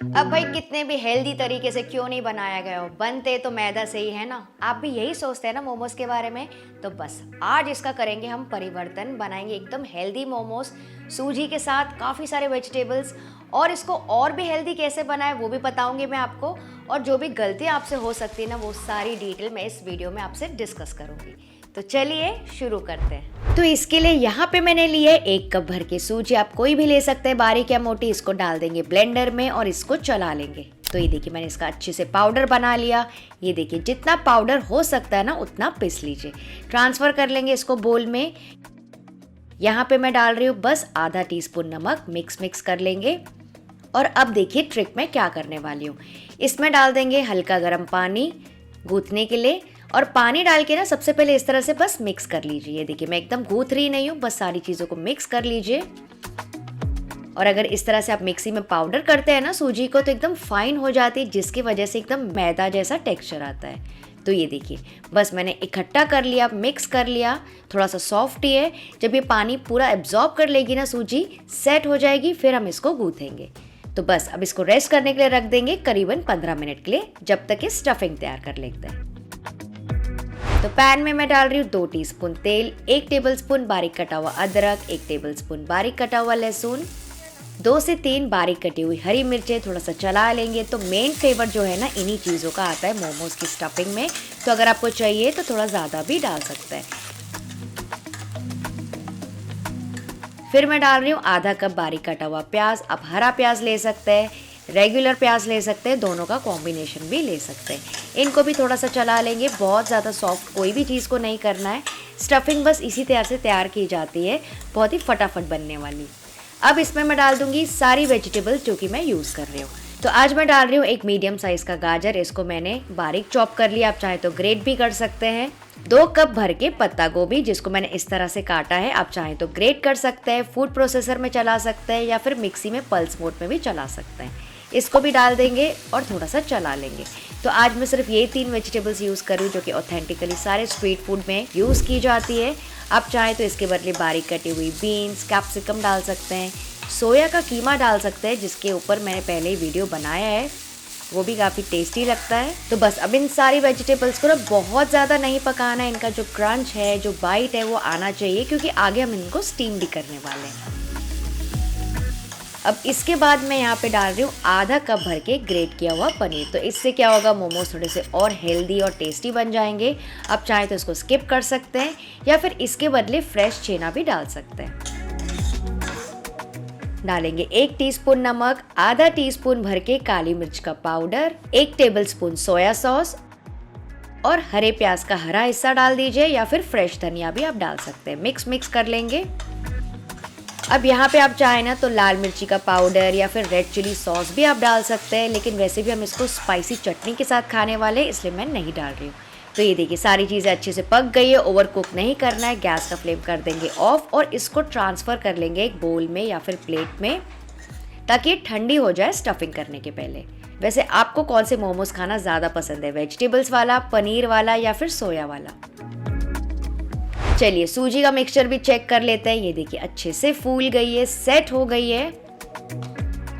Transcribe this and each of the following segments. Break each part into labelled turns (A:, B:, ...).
A: अब भाई कितने भी हेल्दी तरीके से क्यों नहीं बनाया गया हो, बनते तो मैदा से ही है ना। आप भी यही सोचते हैं ना मोमोज के बारे में। तो बस आज इसका करेंगे हम परिवर्तन, बनाएंगे एकदम हेल्दी मोमोज सूजी के साथ काफ़ी सारे वेजिटेबल्स। और इसको और भी हेल्दी कैसे बनाए वो भी बताऊंगी मैं आपको। और जो भी गलतियाँ आपसे हो सकती है ना, वो सारी डिटेल मैं इस वीडियो में आपसे डिस्कस करूंगी। तो चलिए शुरू करते हैं। तो इसके लिए यहाँ पे मैंने लिए 1 कप भर के सूजी। आप कोई भी ले सकते हैं, बारीक या मोटी। इसको डाल देंगे ब्लेंडर में और इसको चला लेंगे। तो ये देखिए मैंने इसका अच्छे से पाउडर बना लिया। ये देखिए जितना पाउडर हो सकता है ना उतना पीस लीजिए। ट्रांसफर कर लेंगे इसको बोल में। यहाँ पे मैं डाल रही हूँ बस आधा टीस्पून नमक। मिक्स कर लेंगे। और अब देखिए ट्रिक मैं क्या करने वाली हूँ। इसमें डाल देंगे हल्का गर्म पानी गूंथने के लिए। और पानी डाल के ना सबसे पहले इस तरह से बस मिक्स कर लीजिए। ये देखिए मैं एकदम गूंथ रही नहीं हूँ, बस सारी चीज़ों को मिक्स कर लीजिए। और अगर इस तरह से आप मिक्सी में पाउडर करते हैं ना सूजी को, तो एकदम फाइन हो जाती है, जिसकी वजह से एकदम मैदा जैसा टेक्सचर आता है। तो ये देखिए बस मैंने इकट्ठा कर लिया, मिक्स कर लिया। थोड़ा सा सॉफ्ट ही है। जब ये पानी पूरा एब्जॉर्ब कर लेगी ना सूजी, सेट हो जाएगी, फिर हम इसको गूंथेंगे। तो बस अब इसको रेस्ट करने के लिए रख देंगे करीबन 15 मिनट के लिए, जब तक ये स्टफिंग तैयार कर लेते हैं। तो पैन में मैं डाल रही हूँ 2 टीस्पून तेल, 1 टेबलस्पून बारीक कटा हुआ अदरक, 1 टेबलस्पून बारीक कटा हुआ लहसुन, 2 से 3 बारीक कटी हुई हरी मिर्चें। थोड़ा सा चला लेंगे। तो मेन फ्लेवर जो है ना इन्हीं चीज़ों का आता है मोमोज की स्टफिंग में। तो अगर आपको चाहिए तो थोड़ा ज़्यादा भी डाल सकते हैं। फिर मैं डाल रही हूँ आधा कप बारीक कटा हुआ प्याज। आप हरा प्याज ले सकते हैं, रेगुलर प्याज ले सकते हैं, दोनों का कॉम्बिनेशन भी ले सकते हैं। इनको भी थोड़ा सा चला लेंगे। बहुत ज़्यादा सॉफ्ट कोई भी चीज़ को नहीं करना है। स्टफिंग बस इसी तरह से तैयार की जाती है, बहुत ही फटाफट बनने वाली। अब इसमें मैं डाल दूंगी सारी वेजिटेबल्स जो कि मैं यूज़ कर रही हूँ। तो आज मैं डाल रही हूँ एक मीडियम साइज़ का गाजर। इसको मैंने बारीक चॉप कर लिया। आप चाहे तो ग्रेट भी कर सकते हैं। 2 कप भर के पत्ता गोभी, जिसको मैंने इस तरह से काटा है। आप चाहे तो ग्रेट कर सकते हैं, फूड प्रोसेसर में चला सकते हैं, या फिर मिक्सी में पल्स मोड में भी चला सकते हैं। इसको भी डाल देंगे और थोड़ा सा चला लेंगे। तो आज मैं सिर्फ ये 3 वेजिटेबल्स यूज़ कर रही हूँ, जो कि ऑथेंटिकली सारे स्ट्रीट फूड में यूज़ की जाती है। आप चाहें तो इसके बदले बारीक कटी हुई बीन्स, कैप्सिकम डाल सकते हैं, सोया का कीमा डाल सकते हैं, जिसके ऊपर मैंने पहले ही वीडियो बनाया है, वो भी काफ़ी टेस्टी लगता है। तो बस अब इन सारी वेजिटेबल्स को ना बहुत ज़्यादा नहीं पकाना है। इनका जो क्रंच है, जो बाइट है, वो आना चाहिए, क्योंकि आगे हम इनको स्टीम भी करने वाले हैं। अब इसके बाद मैं यहाँ पे डाल रही हूँ आधा कप भर के ग्रेट किया हुआ पनीर। तो इससे क्या होगा, मोमोज थोड़े से और हेल्दी और टेस्टी बन जाएंगे। आप चाहें तो इसको स्किप कर सकते हैं, या फिर इसके बदले फ्रेश छेना भी डाल सकते हैं। डालेंगे 1 टीस्पून नमक, आधा टीस्पून भर के काली मिर्च का पाउडर, 1 टेबलस्पून सोया सॉस, और हरे प्याज का हरा हिस्सा डाल दीजिए, या फिर फ्रेश धनिया भी आप डाल सकते हैं। मिक्स कर लेंगे। अब यहाँ पे आप चाहें ना तो लाल मिर्ची का पाउडर या फिर रेड चिली सॉस भी आप डाल सकते हैं, लेकिन वैसे भी हम इसको स्पाइसी चटनी के साथ खाने वाले, इसलिए मैं नहीं डाल रही हूँ। तो ये देखिए सारी चीज़ें अच्छे से पक गई है। ओवर कुक नहीं करना है। गैस का फ्लेम कर देंगे ऑफ, और इसको ट्रांसफ़र कर लेंगे एक बोल में या फिर प्लेट में, ताकि ये ठंडी हो जाए स्टफिंग करने के पहले। वैसे आपको कौन से मोमोज खाना ज़्यादा पसंद है, वेजिटेबल्स वाला, पनीर वाला, या फिर सोया वाला? चलिए सूजी का मिक्सचर भी चेक कर लेते हैं। ये देखिए अच्छे से फूल गई है, सेट हो गई है,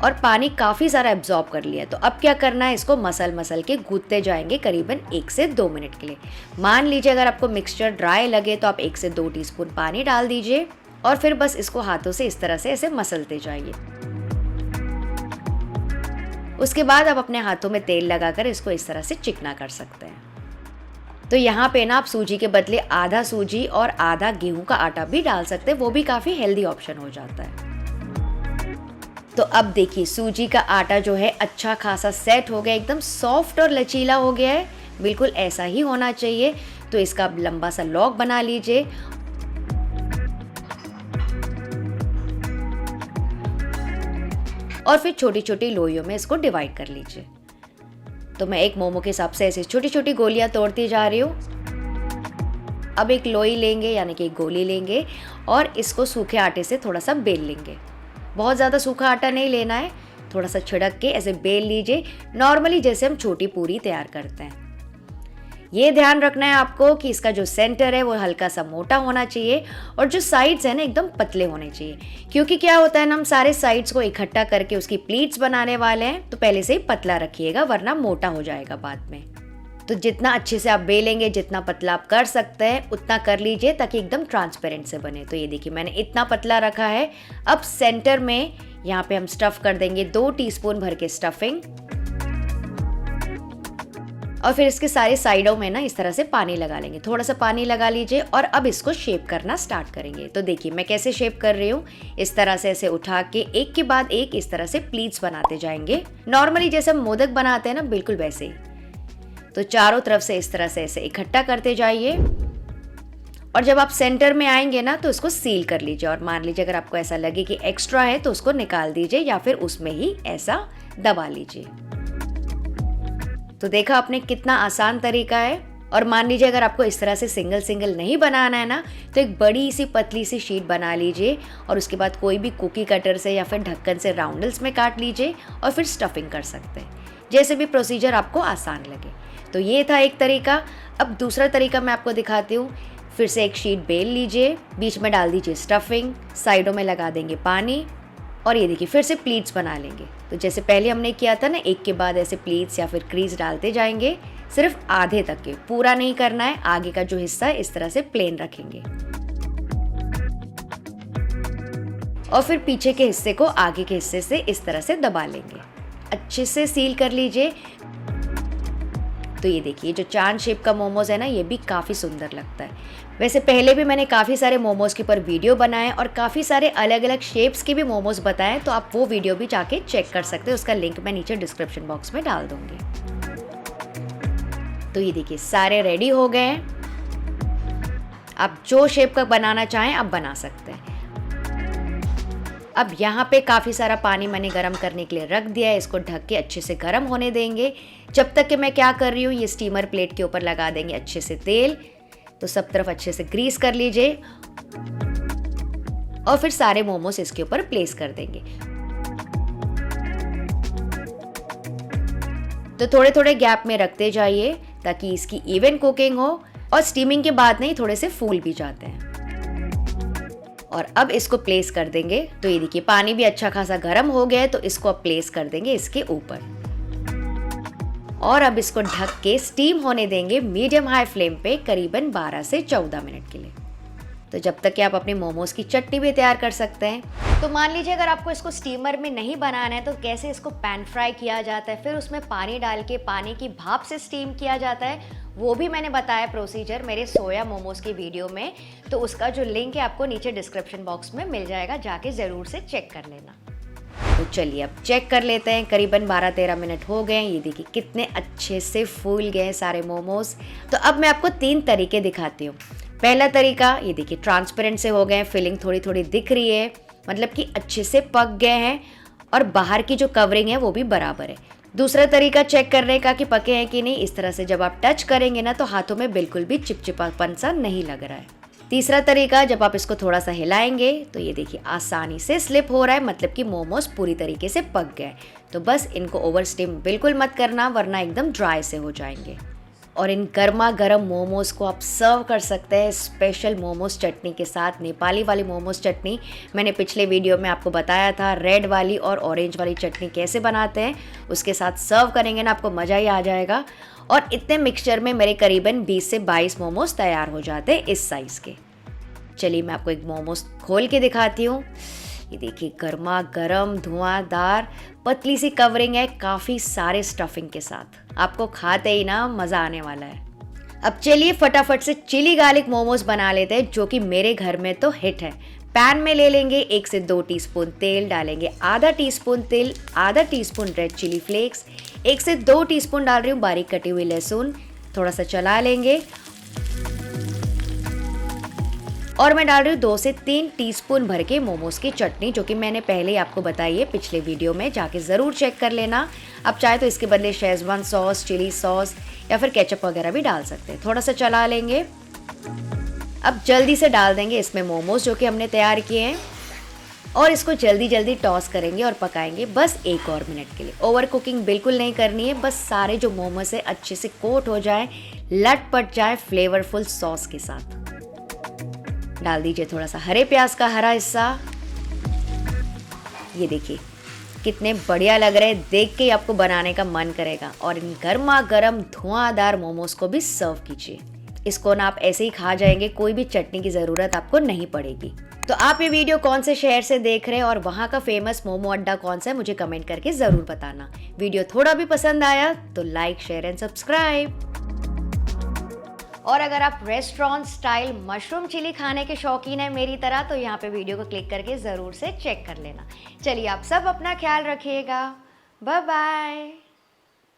A: और पानी काफ़ी सारा एब्जॉर्ब कर लिया है। तो अब क्या करना है, इसको मसल के गूंथते जाएंगे करीबन 1 से 2 मिनट के लिए। मान लीजिए अगर आपको मिक्सचर ड्राई लगे तो आप 1 से 2 टीस्पून पानी डाल दीजिए, और फिर बस इसको हाथों से इस तरह से ऐसे मसलते जाइए। उसके बाद आप अपने हाथों में तेल लगाकर इसको इस तरह से चिकना कर सकते हैं। तो यहाँ पे ना आप सूजी के बदले आधा सूजी और आधा गेहूं का आटा भी डाल सकते हैं, वो भी काफ़ी हेल्दी ऑप्शन हो जाता है। तो अब देखिए सूजी का आटा जो है अच्छा खासा सेट हो गया, एकदम सॉफ्ट और लचीला हो गया है। बिल्कुल ऐसा ही होना चाहिए। तो इसका अब लंबा सा लॉग बना लीजिए, और फिर छोटी छोटी लोइयों में इसको डिवाइड कर लीजिए। तो मैं एक मोमो के हिसाब से ऐसे छोटी छोटी गोलियां तोड़ती जा रही हूँ। अब एक लोई लेंगे, यानी कि एक गोली लेंगे, और इसको सूखे आटे से थोड़ा सा बेल लेंगे। बहुत ज़्यादा सूखा आटा नहीं लेना है, थोड़ा सा छिड़क के ऐसे बेल लीजिए, नॉर्मली जैसे हम छोटी पूरी तैयार करते हैं। ये ध्यान रखना है आपको कि इसका जो सेंटर है वो हल्का सा मोटा होना चाहिए और जो साइड्स है ना एकदम पतले होने चाहिए, क्योंकि क्या होता है ना, हम सारे साइड्स को इकट्ठा करके उसकी प्लीट्स बनाने वाले हैं, तो पहले से ही पतला रखिएगा वरना मोटा हो जाएगा बाद में। तो जितना अच्छे से आप बेलेंगे, जितना पतला आप कर सकते हैं उतना कर लीजिए ताकि एकदम ट्रांसपेरेंट से बने। तो ये देखिए मैंने इतना पतला रखा है। अब सेंटर में यहाँ पे हम स्टफ कर देंगे 2 टीस्पून भर के स्टफिंग और फिर इसके सारे साइडों में ना इस तरह से पानी लगा लेंगे। थोड़ा सा पानी लगा लीजिए और अब इसको शेप करना स्टार्ट करेंगे। तो देखिए मैं कैसे शेप कर रही हूँ, इस तरह से ऐसे उठा के एक के बाद एक इस तरह से प्लीट्स बनाते जाएंगे, नॉर्मली जैसे हम मोदक बनाते हैं ना, बिल्कुल वैसे ही। तो चारों तरफ से इस तरह से ऐसे इकट्ठा करते जाइए और जब आप सेंटर में आएंगे ना तो उसको सील कर लीजिए। और मान लीजिए अगर आपको ऐसा लगे कि एक्स्ट्रा है तो उसको निकाल दीजिए या फिर उसमें ही ऐसा दबा लीजिए। तो देखा आपने कितना आसान तरीका है। और मान लीजिए अगर आपको इस तरह से सिंगल सिंगल नहीं बनाना है ना, तो एक बड़ी सी पतली सी शीट बना लीजिए और उसके बाद कोई भी कुकी कटर से या फिर ढक्कन से राउंडल्स में काट लीजिए और फिर स्टफिंग कर सकते हैं, जैसे भी प्रोसीजर आपको आसान लगे। तो ये था एक तरीका। अब दूसरा तरीका मैं आपको दिखाती हूँ। फिर से एक शीट बेल लीजिए, बीच में डाल दीजिए स्टफिंग, साइडों में लगा देंगे पानी और ये देखिए फिर से प्लीट्स बना लेंगे। तो जैसे पहले हमने किया था ना, एक के बाद ऐसे प्लीट्स या फिर क्रीज डालते जाएंगे, सिर्फ आधे तक के, पूरा नहीं करना है। आगे का जो हिस्सा है इस तरह से प्लेन रखेंगे और फिर पीछे के हिस्से को आगे के हिस्से से इस तरह से दबा लेंगे। अच्छे से सील कर लीजिए। तो ये देखिए जो चांद शेप का मोमोज है ना, ये भी काफ़ी सुंदर लगता है। वैसे पहले भी मैंने काफ़ी सारे मोमोज के ऊपर वीडियो बनाए और काफ़ी सारे अलग अलग शेप्स के भी मोमोज बताए, तो आप वो वीडियो भी जाके चेक कर सकते हैं। उसका लिंक मैं नीचे डिस्क्रिप्शन बॉक्स में डाल दूंगी। तो ये देखिए सारे रेडी हो गए हैं। आप जो शेप का बनाना चाहें आप बना सकते हैं। अब यहाँ पे काफ़ी सारा पानी मैंने गरम करने के लिए रख दिया है। इसको ढक के अच्छे से गरम होने देंगे। जब तक कि मैं क्या कर रही हूँ, ये स्टीमर प्लेट के ऊपर लगा देंगे अच्छे से तेल। तो सब तरफ अच्छे से ग्रीस कर लीजिए और फिर सारे मोमोज इसके ऊपर प्लेस कर देंगे। तो थोड़े थोड़े गैप में रखते जाइए ताकि इसकी इवन कुकिंग हो और स्टीमिंग के बाद नहीं थोड़े से फूल भी जाते हैं। और अब इसको प्लेस कर देंगे। तो ये देखिए पानी भी अच्छा खासा गर्म हो गया है, तो इसको अब प्लेस कर देंगे इसके ऊपर और अब इसको ढक के स्टीम होने देंगे मीडियम हाई फ्लेम पे करीबन 12 से 14 मिनट के लिए। तो जब तक कि आप अपने मोमोज की चटनी भी तैयार कर सकते हैं। तो मान लीजिए अगर आपको इसको स्टीमर में नहीं बनाना है तो कैसे इसको पैन फ्राई किया जाता है, फिर उसमें पानी डाल के पानी की भाप से स्टीम किया जाता है, वो भी मैंने बताया प्रोसीजर मेरे सोया मोमोज की वीडियो में। तो उसका जो लिंक है आपको नीचे डिस्क्रिप्शन बॉक्स में मिल जाएगा, जाके ज़रूर से चेक कर लेना। तो चलिए अब चेक कर लेते हैं। करीबन 12-13 मिनट हो गए। ये देखिए कितने अच्छे से फूल गए सारे मोमोज। तो अब मैं आपको 3 तरीके दिखाती हूँ। पहला तरीका, ये देखिए ट्रांसपेरेंट से हो गए, फिलिंग थोड़ी थोड़ी दिख रही है, मतलब कि अच्छे से पक गए हैं और बाहर की जो कवरिंग है वो भी बराबर है। दूसरा तरीका चेक करने का कि पके हैं कि नहीं, इस तरह से जब आप टच करेंगे ना तो हाथों में बिल्कुल भी चिपचिपापन सा नहीं लग रहा है। तीसरा तरीका, जब आप इसको थोड़ा सा हिलाएंगे तो ये देखिए आसानी से स्लिप हो रहा है, मतलब कि मोमोज पूरी तरीके से पक गए। तो बस इनको ओवर स्टीम बिल्कुल मत करना वरना एकदम ड्राई से हो जाएंगे। और इन गर्मा गर्म मोमोज को आप सर्व कर सकते हैं स्पेशल मोमोज चटनी के साथ। नेपाली वाली मोमोज चटनी मैंने पिछले वीडियो में आपको बताया था, रेड वाली और ऑरेंज वाली चटनी कैसे बनाते हैं, उसके साथ सर्व करेंगे ना आपको मज़ा ही आ जाएगा। और इतने मिक्सचर में मेरे करीबन 20 से 22 मोमोज तैयार हो जाते हैं इस साइज़ के। चलिए मैं आपको एक मोमोज खोल के दिखाती हूँ। ये देखिए गर्मा गर्म धुआंधार पतली सी कवरिंग है, काफ़ी सारे स्टफिंग के साथ। आपको खाते ही ना मज़ा आने वाला है। अब चलिए फटाफट से चिली गार्लिक मोमोज बना लेते हैं, जो कि मेरे घर में तो हिट है। पैन में ले लेंगे 1 से 2 टीस्पून तेल, डालेंगे आधा टीस्पून तिल, आधा टीस्पून रेड चिली फ्लेक्स, 1 से 2 टीस्पून डाल रही हूँ बारीक कटी हुई लहसुन। थोड़ा सा चला लेंगे और मैं डाल रही हूँ 2 से 3 टीस्पून भर के मोमोज की चटनी, जो कि मैंने पहले ही आपको बताई है पिछले वीडियो में, जाके ज़रूर चेक कर लेना। आप चाहे तो इसके बदले शेजवान सॉस, चिली सॉस या फिर केचप वगैरह भी डाल सकते हैं। थोड़ा सा चला लेंगे। अब जल्दी से डाल देंगे इसमें मोमोज जो कि हमने तैयार किए हैं और इसको जल्दी जल्दी टॉस करेंगे और पकाएंगे बस 1 और मिनट के लिए। ओवर कुकिंग बिल्कुल नहीं करनी है, बस सारे जो मोमोज है अच्छे से कोट हो जाए, लटपट जाए फ्लेवरफुल सॉस के साथ। डाल दीजिए थोड़ा सा हरे प्याज का हरा हिस्सा। ये देखिए कितने बढ़िया लग रहे हैं, देख के ही आपको बनाने का मन करेगा। और इन गर्मा गर्म धुआंधार मोमोज को भी सर्व कीजिए। इसको ना आप ऐसे ही खा जाएंगे, कोई भी चटनी की ज़रूरत आपको नहीं पड़ेगी। तो आप ये वीडियो कौन से शहर से देख रहे हैं और वहाँ का फेमस मोमो अड्डा कौन सा है, मुझे कमेंट करके ज़रूर बताना। वीडियो थोड़ा भी पसंद आया तो लाइक, शेयर एंड सब्सक्राइब। और अगर आप रेस्टोरेंट स्टाइल मशरूम चिली खाने के शौकीन हैं मेरी तरह, तो यहाँ पे वीडियो को क्लिक करके ज़रूर से चेक कर लेना। चलिए आप सब अपना ख्याल रखिएगा। Bye bye.